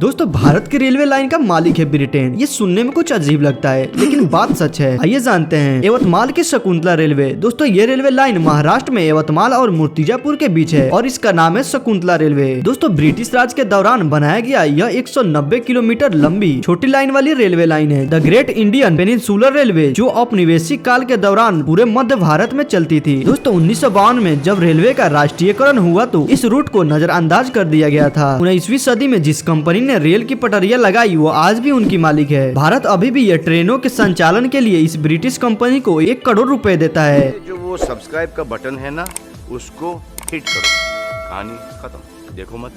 दोस्तों भारत की railway line का मालिक है ब्रिटेन। ये सुनने में कुछ अजीब लगता है लेकिन बात सच है। आइए जानते हैं यवतमाल की शकुंतला रेलवे। दोस्तों ये रेलवे लाइन महाराष्ट्र में यवतमाल और मूर्तिजापुर के बीच है और इसका नाम है शकुंतला रेलवे। दोस्तों ब्रिटिश राज के दौरान बनाया गया यह 190 किलोमीटर लंबी छोटी लाइन वाली रेलवे लाइन है। The great Indian peninsular railway जो औपनिवेशिक काल के दौरान पूरे मध्य भारत में चलती थी। दोस्तों 1952 में जब रेलवे का राष्ट्रीयकरण हुआ तो इस रूट को नजरअंदाज कर दिया गया था। 19वीं सदी में जिस कंपनी ने रेल की पटरियां लगाई वो आज भी उनकी मालिक है। भारत अभी भी ये ट्रेनों के संचालन के लिए इस ब्रिटिश कंपनी को 1 करोड़ रुपए देता है। जो वो सब्सक्राइब का बटन है ना, उसको हिट करो। कहानी खत्म, देखो मत।